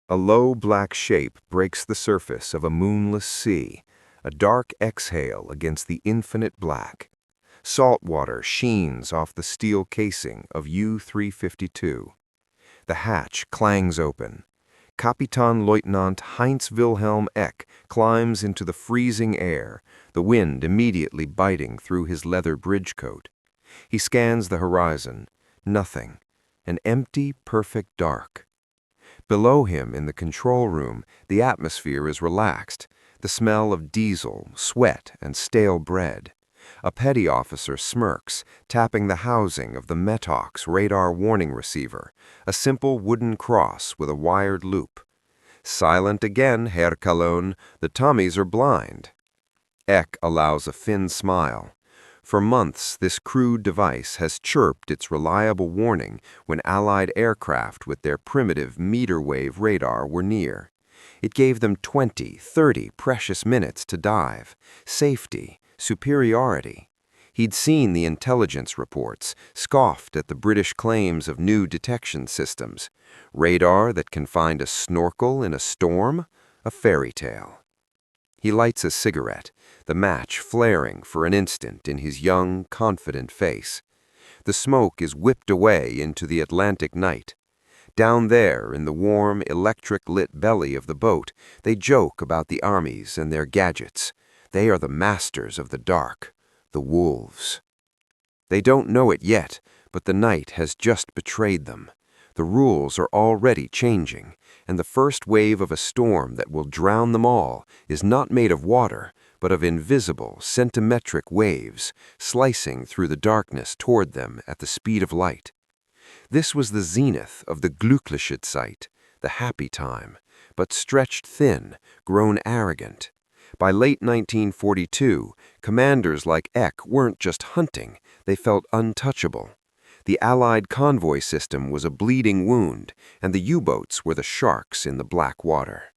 A low black shape breaks the surface of a moonless sea, a dark exhale against the infinite black. Salt water sheens off the steel casing of U-352. The hatch clangs open. Kapitan Leutnant Heinz Wilhelm Eck climbs into the freezing air, the wind immediately biting through his leather bridge coat. He scans the horizon. Nothing. An empty, perfect dark. Below him in the control room, the atmosphere is relaxed, the smell of diesel, sweat, and stale bread. A petty officer smirks, tapping the housing of the Metox radar warning receiver, a simple wooden cross with a wired loop. Silent again, Herr Cologne, the Tommies are blind. Eck allows a thin smile. For months, this crude device has chirped its reliable warning when Allied aircraft with their primitive meter-wave radar were near. It gave them 20, 30 precious minutes to dive. Safety, superiority. He'd seen the intelligence reports, scoffed at the British claims of new detection systems. Radar that can find a snorkel in a storm? A fairy tale. He lights a cigarette, the match flaring for an instant in his young, confident face. The smoke is whipped away into the Atlantic night. Down there, in the warm, electric-lit belly of the boat, they joke about the armies and their gadgets. They are the masters of the dark, the wolves. They don't know it yet, but the night has just betrayed them. The rules are already changing, and the first wave of a storm that will drown them all is not made of water, but of invisible, centimetric waves, slicing through the darkness toward them at the speed of light. This was the zenith of the glückliche Zeit, the happy time, but stretched thin, grown arrogant. By late 1942, commanders like Eck weren't just hunting, they felt untouchable. The Allied convoy system was a bleeding wound, and the U-boats were the sharks in the black water.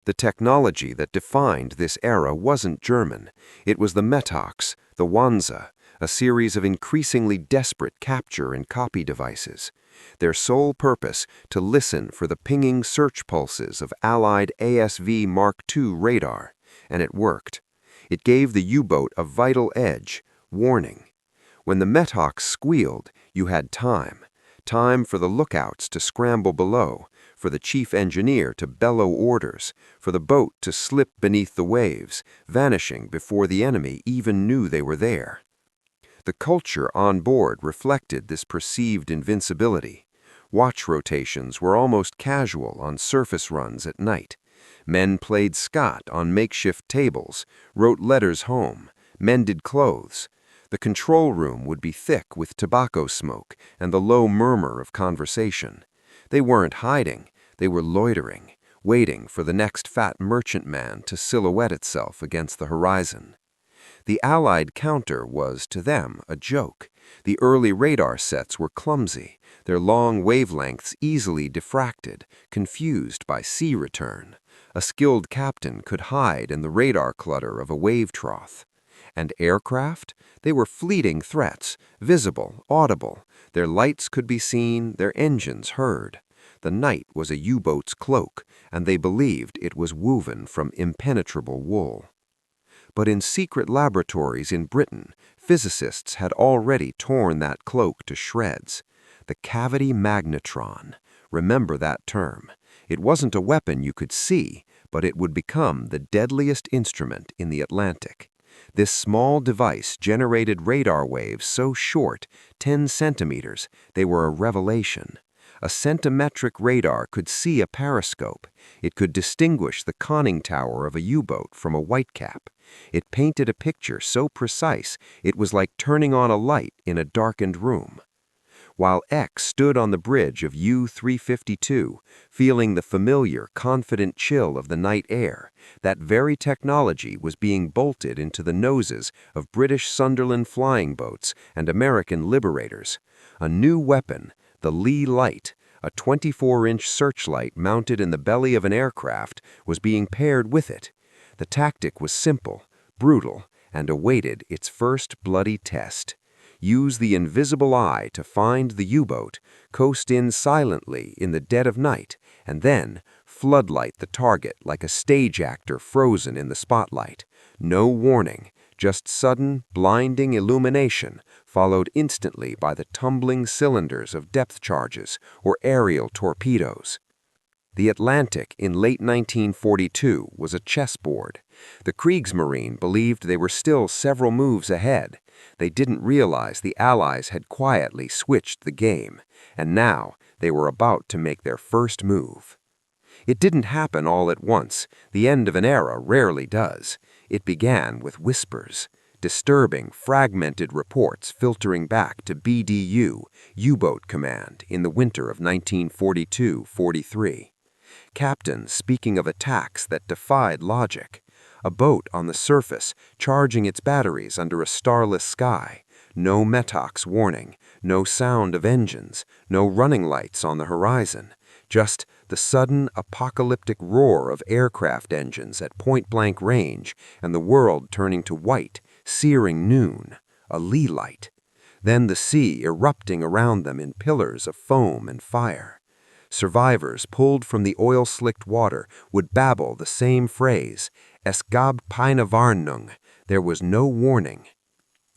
The technology that defined this era wasn't German. It was the Metox, the Wanze, a series of increasingly desperate capture and copy devices. Their sole purpose, to listen for the pinging search pulses of Allied ASV Mark II radar. And it worked. It gave the U-boat a vital edge, warning. When the Metox squealed, you had time for the lookouts to scramble below, for the chief engineer to bellow orders, for the boat to slip beneath the waves, vanishing before the enemy even knew they were there. The culture on board reflected this perceived invincibility. Watch rotations were almost casual on surface runs at night. Men played Scott on makeshift tables, wrote letters home, mended clothes. The control room would be thick with tobacco smoke and the low murmur of conversation. They weren't hiding, they were loitering, waiting for the next fat merchantman to silhouette itself against the horizon. The Allied counter was, to them, a joke. The early radar sets were clumsy, their long wavelengths easily diffracted, confused by sea return. A skilled captain could hide in the radar clutter of a wave trough. And aircraft? They were fleeting threats, visible, audible. Their lights could be seen, their engines heard. The night was a U-boat's cloak, and they believed it was woven from impenetrable wool. But in secret laboratories in Britain, physicists had already torn that cloak to shreds. The cavity magnetron. Remember that term. It wasn't a weapon you could see, but it would become the deadliest instrument in the Atlantic. This small device generated radar waves so short, 10 centimeters, they were a revelation. A centimetric radar could see a periscope. It could distinguish the conning tower of a U-boat from a whitecap. It painted a picture so precise it was like turning on a light in a darkened room. While Eck stood on the bridge of U-352, feeling the familiar, confident chill of the night air, that very technology was being bolted into the noses of British Sunderland flying boats and American liberators. A new weapon, the Lee Light, a 24-inch searchlight mounted in the belly of an aircraft, was being paired with it. The tactic was simple, brutal, and awaited its first bloody test. use the invisible eye to find the U-boat, coast in silently in the dead of night, and then floodlight the target like a stage actor frozen in the spotlight. No warning, just sudden, blinding illumination, followed instantly by the tumbling cylinders of depth charges or aerial torpedoes. The Atlantic in late 1942 was a chessboard. The Kriegsmarine believed they were still several moves ahead. They didn't realize the Allies had quietly switched the game, and now they were about to make their first move. It didn't happen all at once. The end of an era rarely does. It began with whispers, disturbing, fragmented reports filtering back to BDU, U-boat command, in the winter of 1942-43. Captains speaking of attacks that defied logic. A boat on the surface, charging its batteries under a starless sky. No METOX warning, no sound of engines, no running lights on the horizon. Just the sudden apocalyptic roar of aircraft engines at point-blank range and the world turning to white, searing noon, a lee light. Then the sea erupting around them in pillars of foam and fire. Survivors pulled from the oil-slicked water would babble the same phrase, "Es gab keine Warnung," there was no warning.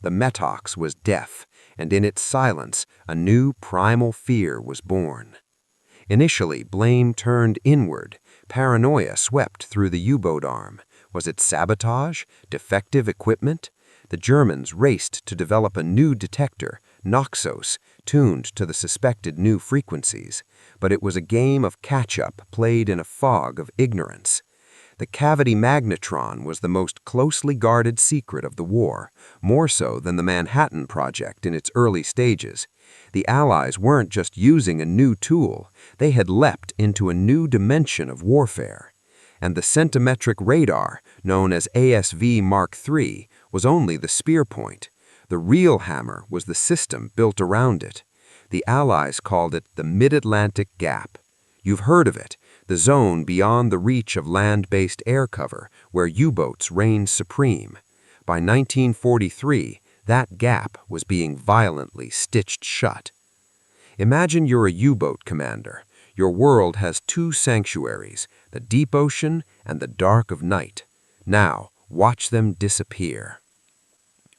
The METOX was deaf, and in its silence a new primal fear was born. Initially, blame turned inward. Paranoia swept through the U-boat arm. Was it sabotage? Defective equipment? The Germans raced to develop a new detector, Noxos, tuned to the suspected new frequencies. But it was a game of catch-up played in a fog of ignorance. The cavity magnetron was the most closely guarded secret of the war, more so than the Manhattan Project in its early stages. The Allies weren't just using a new tool, they had leapt into a new dimension of warfare. And the centimetric radar, known as ASV Mark III, was only the spear point. The real hammer was the system built around it. The Allies called it the Mid-Atlantic Gap. You've heard of it, the zone beyond the reach of land-based air cover, where U-boats reigned supreme. By 1943, that gap was being violently stitched shut. Imagine you're a U-boat commander. Your world has two sanctuaries, the deep ocean and the dark of night. Now, watch them disappear.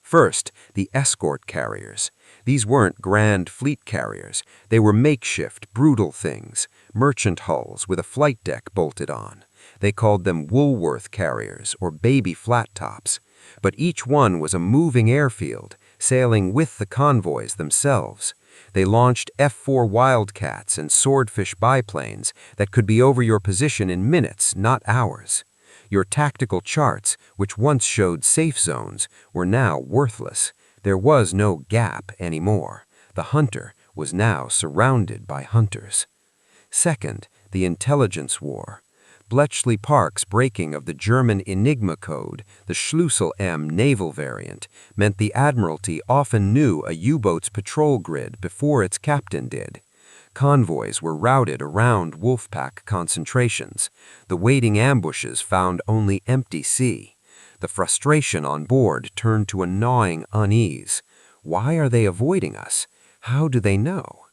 First, the escort carriers. These weren't grand fleet carriers. They were makeshift, brutal things, merchant hulls with a flight deck bolted on. They called them Woolworth carriers or baby flat tops. But each one was a moving airfield, sailing with the convoys themselves. They launched F-4 Wildcats and Swordfish biplanes that could be over your position in minutes, not hours. Your tactical charts, which once showed safe zones, were now worthless. There was no gap anymore. The hunter was now surrounded by hunters. Second, the intelligence war. Bletchley Park's breaking of the German Enigma code, the Schlüssel M naval variant, meant the Admiralty often knew a U-boat's patrol grid before its captain did. Convoys were routed around wolfpack concentrations. The waiting ambushes found only empty sea. The frustration on board turned to a gnawing unease. Why are they avoiding us? How do they know?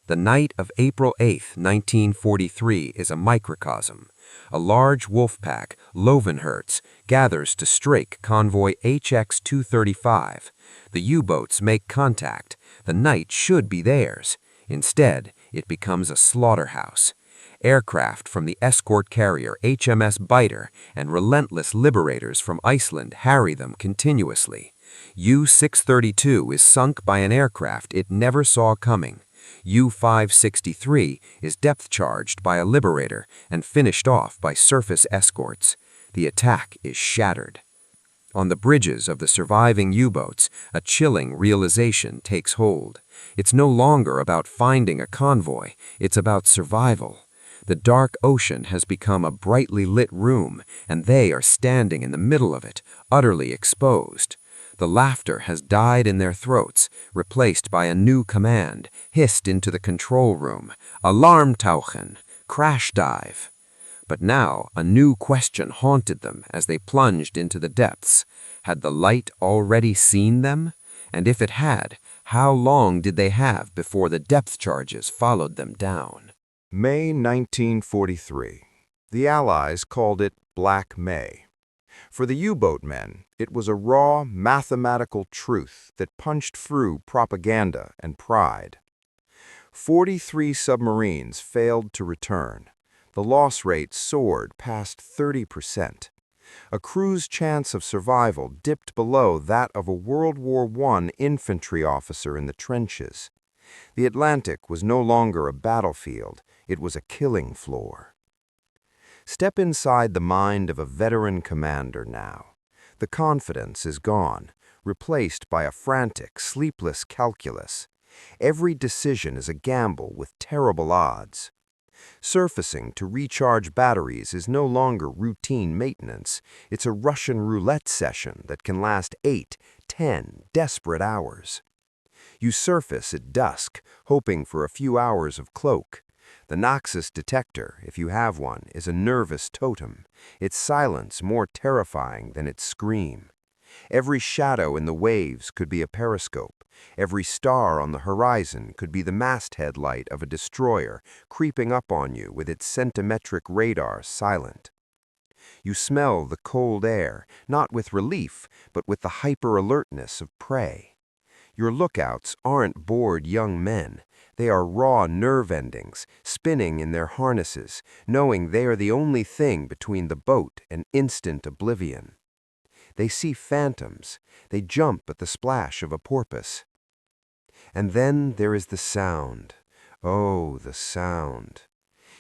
The night of April 8, 1943 is a microcosm. A large wolfpack, Löwenherz, gathers to strike convoy HX-235. The U-boats make contact. The night should be theirs. Instead, it becomes a slaughterhouse. Aircraft from the escort carrier HMS Biter and relentless liberators from Iceland harry them continuously. U-632 is sunk by an aircraft it never saw coming. U-563 is depth-charged by a liberator and finished off by surface escorts. The attack is shattered. On the bridges of the surviving U-boats, a chilling realization takes hold. It's no longer about finding a convoy, it's about survival. The dark ocean has become a brightly lit room, and they are standing in the middle of it, utterly exposed. The laughter has died in their throats, replaced by a new command, hissed into the control room. Alarm tauchen, crash dive. But now a new question haunted them as they plunged into the depths. Had the light already seen them? And if it had, how long did they have before the depth charges followed them down? May 1943. The Allies called it Black May. For the U-boat men, it was a raw, mathematical truth that punched through propaganda and pride. 43 submarines failed to return. The loss rate soared past 30%. A crew's chance of survival dipped below that of a World War I infantry officer in the trenches. The Atlantic was no longer a battlefield, it was a killing floor. Step inside the mind of a veteran commander now. The confidence is gone, replaced by a frantic, sleepless calculus. Every decision is a gamble with terrible odds. Surfacing to recharge batteries is no longer routine maintenance. It's a Russian roulette session that can last 8, 10 desperate hours. You surface at dusk, hoping for a few hours of cloak. The Noxus detector, if you have one, is a nervous totem, its silence more terrifying than its scream. Every shadow in the waves could be a periscope. Every star on the horizon could be the masthead light of a destroyer creeping up on you with its centimetric radar silent. You smell the cold air, not with relief, but with the hyper-alertness of prey. Your lookouts aren't bored young men. They are raw nerve endings, spinning in their harnesses, knowing they are the only thing between the boat and instant oblivion. They see phantoms. They jump at the splash of a porpoise. And then there is the sound. Oh, the sound.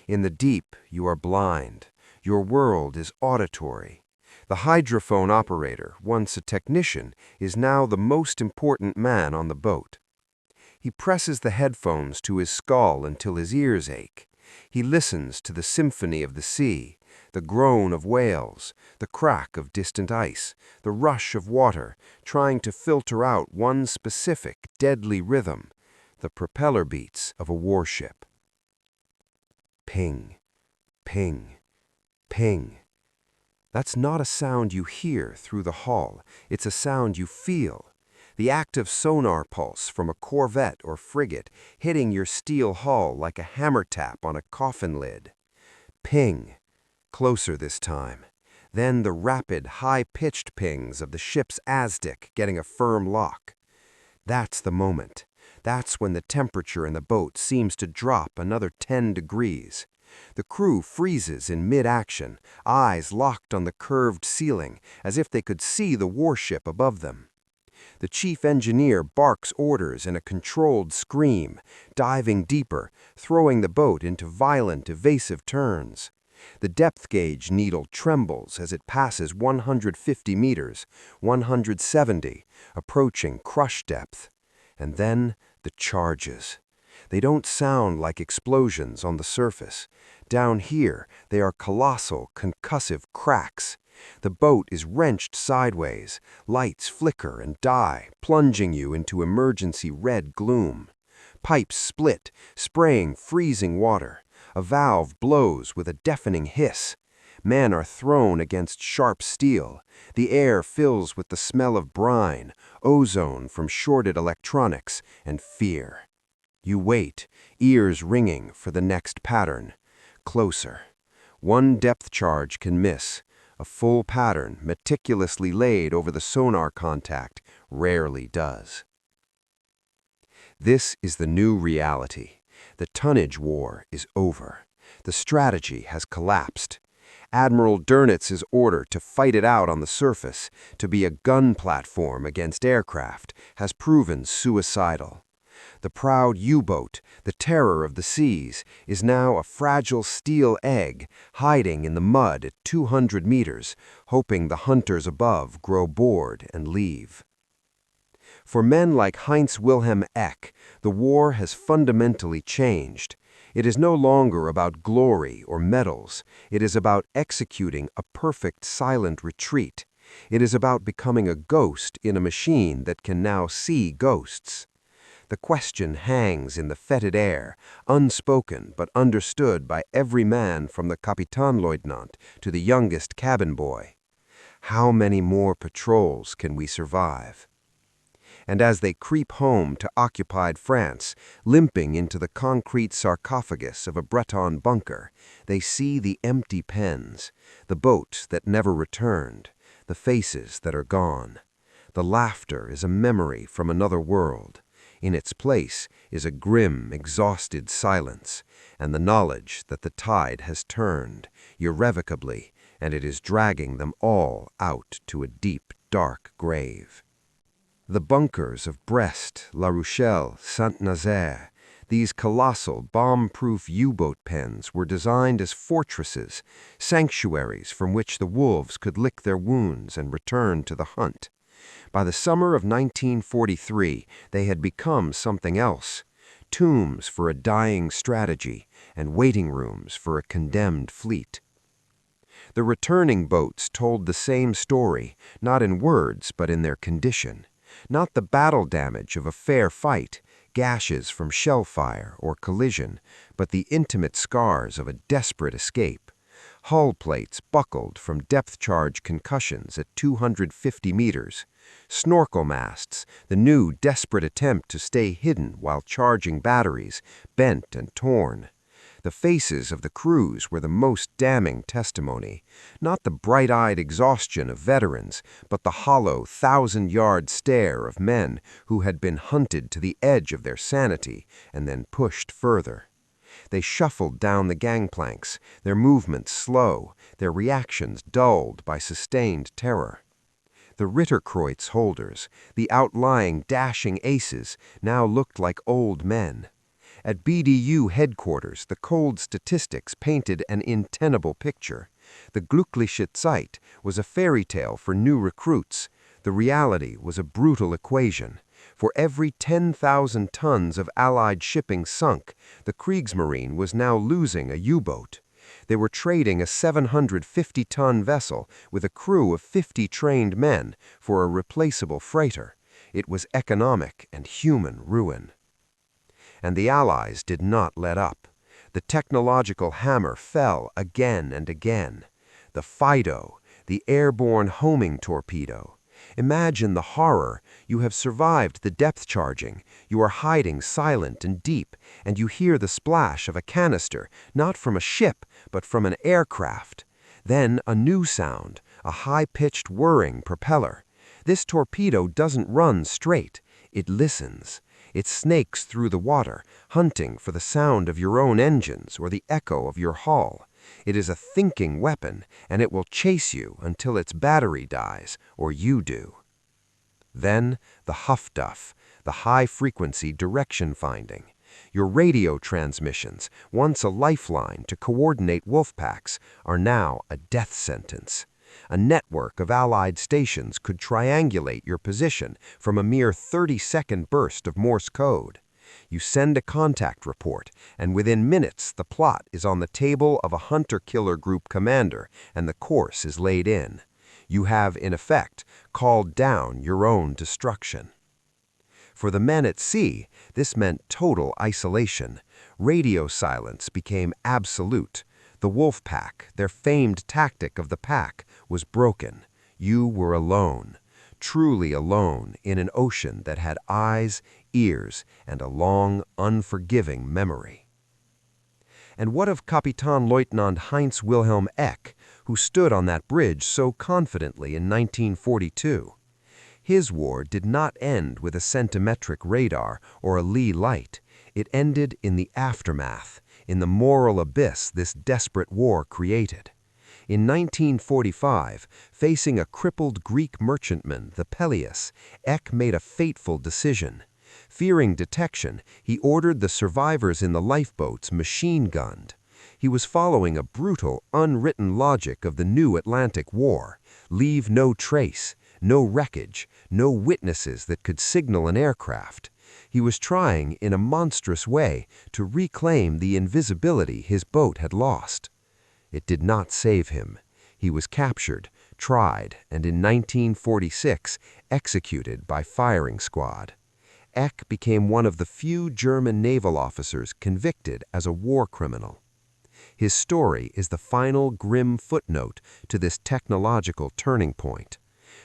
In the deep, you are blind. Your world is auditory. The hydrophone operator, once a technician, is now the most important man on the boat. He presses the headphones to his skull until his ears ache. He listens to the symphony of the sea, the groan of whales, the crack of distant ice, the rush of water, trying to filter out one specific, deadly rhythm, the propeller beats of a warship. Ping, ping, ping. That's not a sound you hear through the hull, it's a sound you feel. The active sonar pulse from a corvette or frigate hitting your steel hull like a hammer tap on a coffin lid. Ping. Closer this time. Then the rapid, high-pitched pings of the ship's Aztec getting a firm lock. That's the moment. That's when the temperature in the boat seems to drop another 10 degrees. The crew freezes in mid-action, eyes locked on the curved ceiling, as if they could see the warship above them. The chief engineer barks orders in a controlled scream, diving deeper, throwing the boat into violent, evasive turns. The depth gauge needle trembles as it passes 150 meters, 170, approaching crush depth. And then the charges. They don't sound like explosions on the surface. Down here, they are colossal, concussive cracks. The boat is wrenched sideways, lights flicker and die, plunging you into emergency red gloom. Pipes split, spraying freezing water. A valve blows with a deafening hiss. Men are thrown against sharp steel. The air fills with the smell of brine, ozone from shorted electronics, and fear. You wait, ears ringing for the next pattern. Closer. One depth charge can miss. A full pattern, meticulously laid over the sonar contact, rarely does. This is the new reality. The tonnage war is over. The strategy has collapsed. Admiral Dernitz's order to fight it out on the surface, to be a gun platform against aircraft, has proven suicidal. The proud U-boat, the terror of the seas, is now a fragile steel egg hiding in the mud at 200 meters, hoping the hunters above grow bored and leave. For men like Heinz Wilhelm Eck, the war has fundamentally changed. It is no longer about glory or medals. It is about executing a perfect silent retreat. It is about becoming a ghost in a machine that can now see ghosts. The question hangs in the fetid air, unspoken but understood by every man from the Kapitanleutnant to the youngest cabin boy. How many more patrols can we survive? And as they creep home to occupied France, limping into the concrete sarcophagus of a Breton bunker, they see the empty pens, the boat that never returned, the faces that are gone. The laughter is a memory from another world. In its place is a grim, exhausted silence, and the knowledge that the tide has turned, irrevocably, and it is dragging them all out to a deep, dark grave. The bunkers of Brest, La Rochelle, Saint-Nazaire, these colossal, bomb-proof U-boat pens were designed as fortresses, sanctuaries from which the wolves could lick their wounds and return to the hunt. By the summer of 1943, they had become something else, tombs for a dying strategy and waiting rooms for a condemned fleet. The returning boats told the same story, not in words but in their condition. Not the battle damage of a fair fight, gashes from shell fire or collision, but the intimate scars of a desperate escape. Hull plates buckled from depth-charge concussions at 250 meters. Snorkel masts, the new desperate attempt to stay hidden while charging batteries, bent and torn. The faces of the crews were the most damning testimony, not the bright-eyed exhaustion of veterans, but the hollow, thousand-yard stare of men who had been hunted to the edge of their sanity and then pushed further. They shuffled down the gangplanks, their movements slow, their reactions dulled by sustained terror. The Ritterkreuz holders, the outlying dashing aces, now looked like old men. At BDU headquarters, the cold statistics painted an untenable picture. The Glückliche Zeit was a fairy tale for new recruits. The reality was a brutal equation. For every 10,000 tons of Allied shipping sunk, the Kriegsmarine was now losing a U-boat. They were trading a 750-ton vessel with a crew of 50 trained men for a replaceable freighter. It was economic and human ruin. And the Allies did not let up. The technological hammer fell again and again. The Fido, the airborne homing torpedo. Imagine the horror. You have survived the depth charging. You are hiding silent and deep, and you hear the splash of a canister, not from a ship, but from an aircraft. Then a new sound, a high-pitched whirring propeller. This torpedo doesn't run straight. It listens. It snakes through the water, hunting for the sound of your own engines or the echo of your hull. It is a thinking weapon, and it will chase you until its battery dies, or you do. Then the huff-duff, the high-frequency direction finding. Your radio transmissions, once a lifeline to coordinate wolf packs, are now a death sentence. A network of Allied stations could triangulate your position from a mere 30-second burst of Morse code. You send a contact report, and within minutes the plot is on the table of a hunter-killer group commander, and the course is laid in. You have, in effect, called down your own destruction. For the men at sea, this meant total isolation. Radio silence became absolute. The wolf pack, their famed tactic of the pack, was broken. You were alone, truly alone in an ocean that had eyes, ears, and a long, unforgiving memory. And what of Kapitänleutnant Heinz Wilhelm Eck, who stood on that bridge so confidently in 1942? His war did not end with a centimetric radar or a Lee light. It ended in the aftermath, in the moral abyss this desperate war created. In 1945, facing a crippled Greek merchantman, the Peleus, Eck made a fateful decision. Fearing detection, he ordered the survivors in the lifeboats machine-gunned. He was following a brutal, unwritten logic of the new Atlantic War. Leave no trace, no wreckage, no witnesses that could signal an aircraft. He was trying, in a monstrous way, to reclaim the invisibility his boat had lost. It did not save him. He was captured, tried, and in 1946 executed by firing squad. Eck became one of the few German naval officers convicted as a war criminal. His story is the final grim footnote to this technological turning point.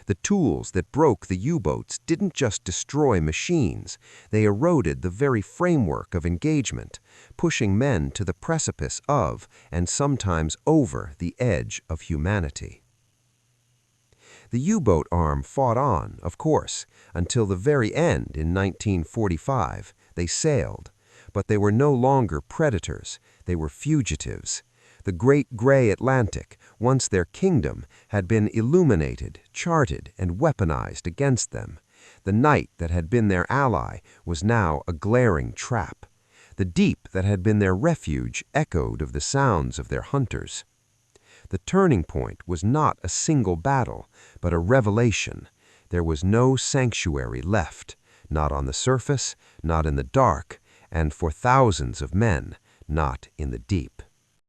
The tools that broke the U-boats didn't just destroy machines, they eroded the very framework of engagement, pushing men to the precipice of, and sometimes over, the edge of humanity. The U-boat arm fought on, of course, until the very end in 1945. They sailed, but they were no longer predators, they were fugitives. The great gray Atlantic, once their kingdom, had been illuminated, charted, and weaponized against them. The night that had been their ally was now a glaring trap. The deep that had been their refuge echoed of the sounds of their hunters. The turning point was not a single battle, but a revelation. There was no sanctuary left, not on the surface, not in the dark, and for thousands of men, not in the deep.